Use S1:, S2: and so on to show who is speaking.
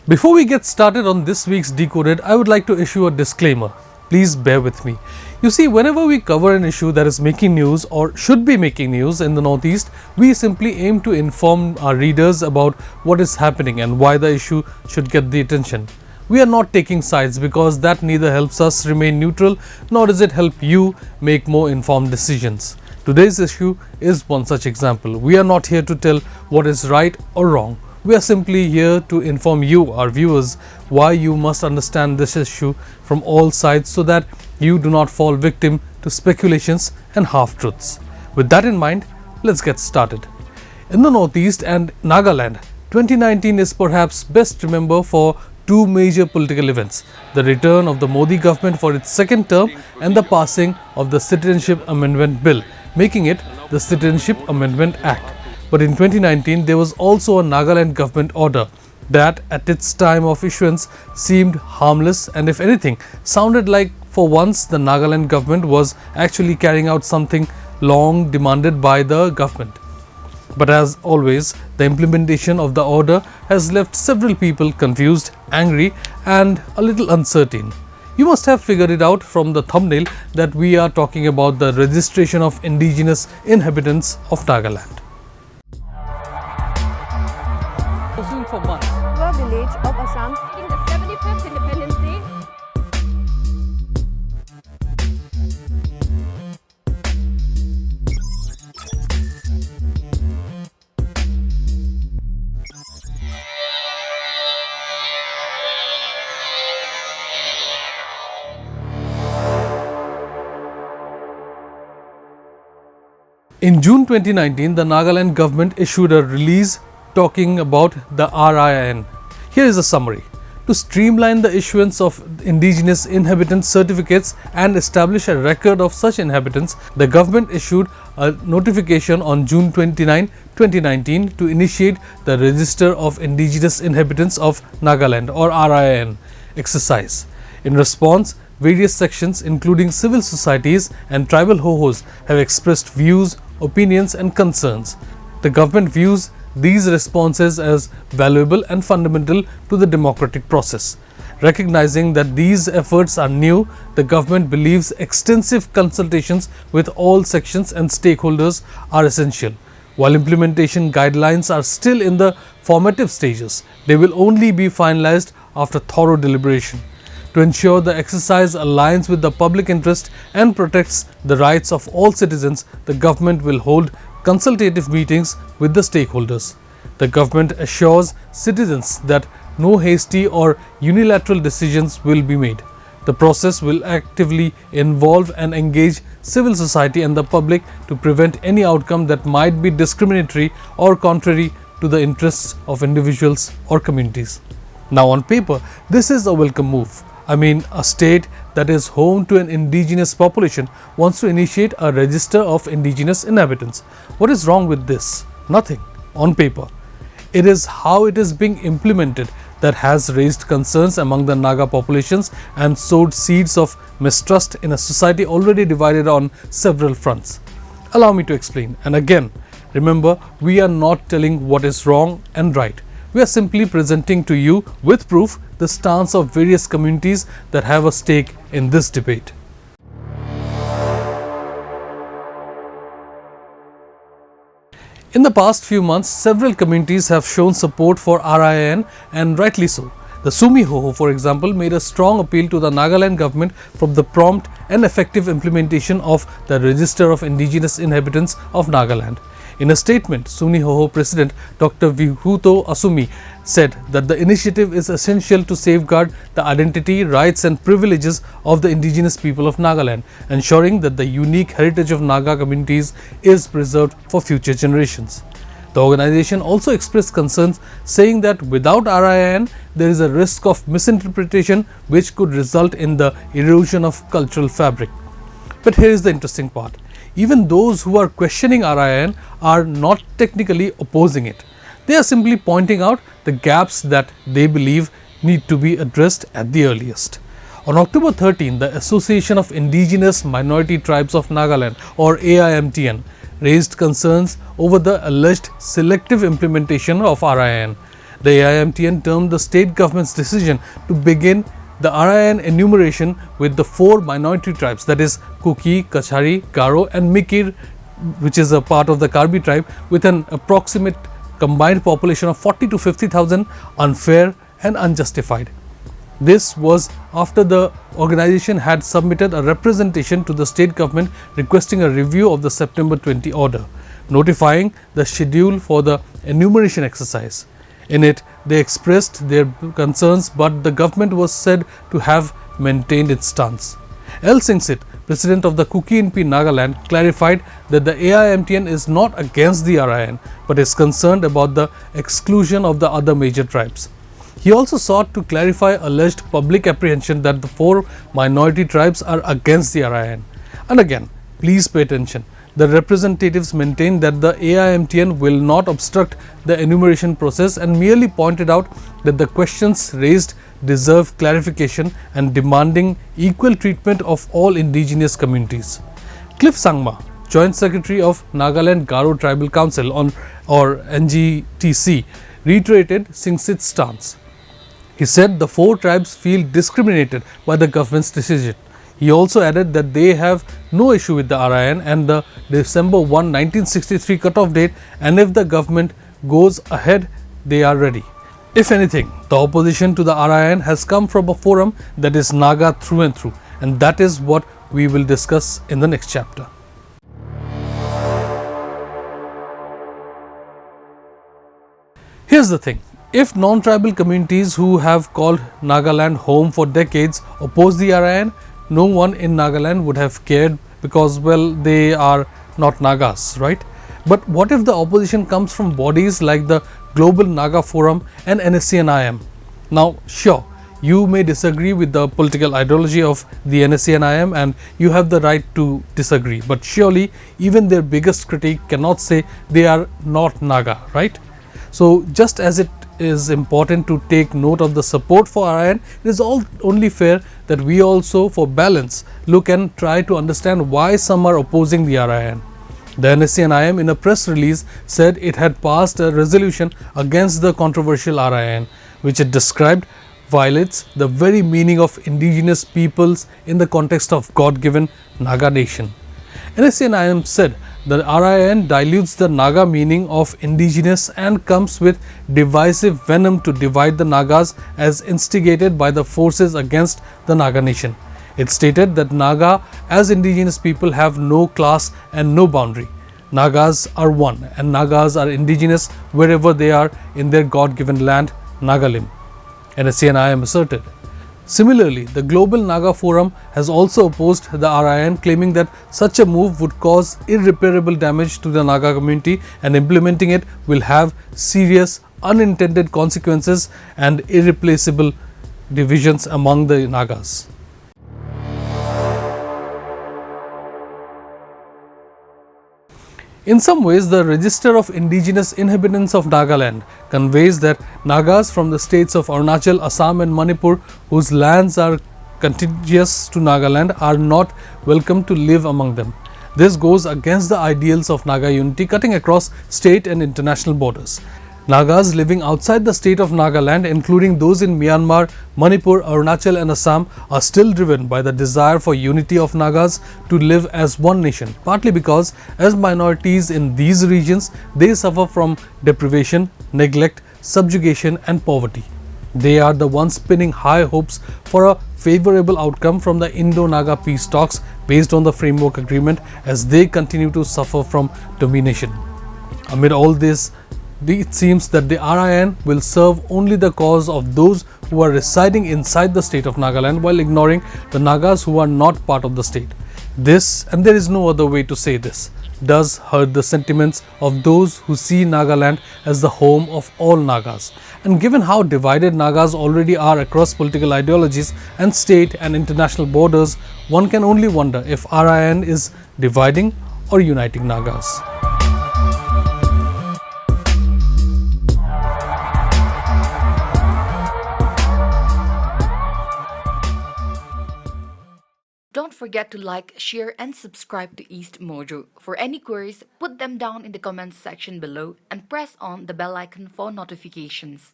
S1: Before we get started on this week's Decoded, I would like to issue a disclaimer. Please bear with me. You see, whenever we cover an issue that is making news or should be making news in the Northeast, we simply aim to inform our readers about what is happening and why the issue should get the attention. We are not taking sides because that neither helps us remain neutral nor does it help you make more informed decisions. Today's issue is one such example. We are not here to tell what is right or wrong. We are simply here to inform you, our viewers, why you must understand this issue from all sides so that you do not fall victim to speculations and half-truths. With that in mind, let's get started. In the Northeast and Nagaland, 2019 is perhaps best remembered for two major political events: the return of the Modi government for its second term and the passing of the Citizenship Amendment Bill, making it the Citizenship Amendment Act. But in 2019, there was also a Nagaland government order that at its time of issuance seemed harmless and, if anything, sounded like for once the Nagaland government was actually carrying out something long demanded by the government. But as always, the implementation of the order has left several people confused, angry and a little uncertain. You must have figured it out from the thumbnail that we are talking about the registration of Indigenous inhabitants of Nagaland. For months.
S2: Rural village of Assam
S3: in the 75th Independence Day.
S1: In June 2019, the Nagaland government issued a release talking about the RIIN. Here is a summary. To streamline the issuance of Indigenous inhabitant certificates and establish a record of such inhabitants, the government issued a notification on June 29, 2019 to initiate the Register of Indigenous Inhabitants of Nagaland or RIIN exercise. In response, various sections including civil societies and tribal Hohos have expressed views, opinions and concerns. The government views these responses as valuable and fundamental to the democratic process. Recognizing that these efforts are new, the government believes extensive consultations with all sections and stakeholders are essential. While implementation guidelines are still in the formative stages, they will only be finalized after thorough deliberation. To ensure the exercise aligns with the public interest and protects the rights of all citizens, the government will hold consultative meetings with the stakeholders. The government assures citizens that no hasty or unilateral decisions will be made. The process will actively involve and engage civil society and the public to prevent any outcome that might be discriminatory or contrary to the interests of individuals or communities. Now, on paper, this is a welcome move. I mean, a state that is home to an indigenous population wants to initiate a register of indigenous inhabitants. What is wrong with this? Nothing, on paper. It is how it is being implemented that has raised concerns among the Naga populations and sowed seeds of mistrust in a society already divided on several fronts. Allow me to explain. And again, remember, we are not telling what is wrong and right. We are simply presenting to you with proof the stance of various communities that have a stake in this debate. In the past few months, several communities have shown support for RIIN and rightly so. The Sümi Hoho, for example, made a strong appeal to the Nagaland government for the prompt and effective implementation of the Register of Indigenous Inhabitants of Nagaland. In a statement, Sümi Hoho President Dr. Vihuto Asumi said that the initiative is essential to safeguard the identity, rights and privileges of the indigenous people of Nagaland, ensuring that the unique heritage of Naga communities is preserved for future generations. The organization also expressed concerns, saying that without RIIN, there is a risk of misinterpretation which could result in the erosion of cultural fabric. But here is the interesting part. Even those who are questioning RIIN are not technically opposing it. They are simply pointing out the gaps that they believe need to be addressed at the earliest. On October 13, the Association of Indigenous Minority Tribes of Nagaland or AIMTN raised concerns over the alleged selective implementation of RIIN. The AIMTN termed the state government's decision to begin the RIN enumeration with the 4 minority tribes, that is Kuki, Kachari, Garo and Mikir, which is a part of the Karbi tribe, with an approximate combined population of 40 to 50,000 unfair and unjustified. This was after the organization had submitted a representation to the state government requesting a review of the September 20 order, notifying the schedule for the enumeration exercise. In it, they expressed their concerns, but the government was said to have maintained its stance. L. Singsit, president of the Kuki NP Nagaland, clarified that the AIMTN is not against the RIN but is concerned about the exclusion of the other major tribes. He also sought to clarify alleged public apprehension that the 4 minority tribes are against the RIN. And again, please pay attention. The representatives maintained that the AIMTN will not obstruct the enumeration process and merely pointed out that the questions raised deserve clarification and demanding equal treatment of all indigenous communities. Cliff Sangma, Joint Secretary of Nagaland Garo Tribal Council or NGTC, reiterated Singsit's stance. He said the 4 tribes feel discriminated by the government's decision. He also added that they have no issue with the RIN and the December 1, 1963 cutoff date, and if the government goes ahead, they are ready. If anything, the opposition to the RIN has come from a forum that is Naga through and through, and that is what we will discuss in the next chapter. Here's the thing. If non-tribal communities who have called Nagaland home for decades oppose the RIN, no one in Nagaland would have cared because, well, they are not Nagas, right? But what if the opposition comes from bodies like the Global Naga Forum and NSCN-IM? Now, sure, you may disagree with the political ideology of the NSCN-IM and you have the right to disagree, but surely even their biggest critique cannot say they are not Naga, right? So, just as it is important to take note of the support for RIN, it is only fair that we also, for balance, look and try to understand why some are opposing the RIN. The NSCN-IM in a press release said it had passed a resolution against the controversial RIN, which it described violates the very meaning of indigenous peoples in the context of God-given Naga nation. NSCN-IM said the RIN dilutes the Naga meaning of indigenous and comes with divisive venom to divide the Nagas as instigated by the forces against the Naga nation. It stated that Naga as indigenous people have no class and no boundary. Nagas are one and Nagas are indigenous wherever they are in their God-given land, Nagalim, NSCN-IM asserted. Similarly, the Global Naga Forum has also opposed the RIN, claiming that such a move would cause irreparable damage to the Naga community and implementing it will have serious unintended consequences and irreplaceable divisions among the Nagas. In some ways, the Register of Indigenous Inhabitants of Nagaland conveys that Nagas from the states of Arunachal, Assam and Manipur, whose lands are contiguous to Nagaland, are not welcome to live among them. This goes against the ideals of Naga unity cutting across state and international borders. Nagas living outside the state of Nagaland, including those in Myanmar, Manipur, Arunachal and Assam, are still driven by the desire for unity of Nagas to live as one nation, partly because as minorities in these regions, they suffer from deprivation, neglect, subjugation and poverty. They are the ones pinning high hopes for a favorable outcome from the Indo-Naga peace talks based on the framework agreement as they continue to suffer from domination. Amid all this, it seems that the RIN will serve only the cause of those who are residing inside the state of Nagaland while ignoring the Nagas who are not part of the state. This, and there is no other way to say this, does hurt the sentiments of those who see Nagaland as the home of all Nagas. And given how divided Nagas already are across political ideologies and state and international borders, one can only wonder if RIN is dividing or uniting Nagas.
S4: Don't forget to like, share and subscribe to EastMojo. For any queries, put them down in the comments section below and press on the bell icon for notifications.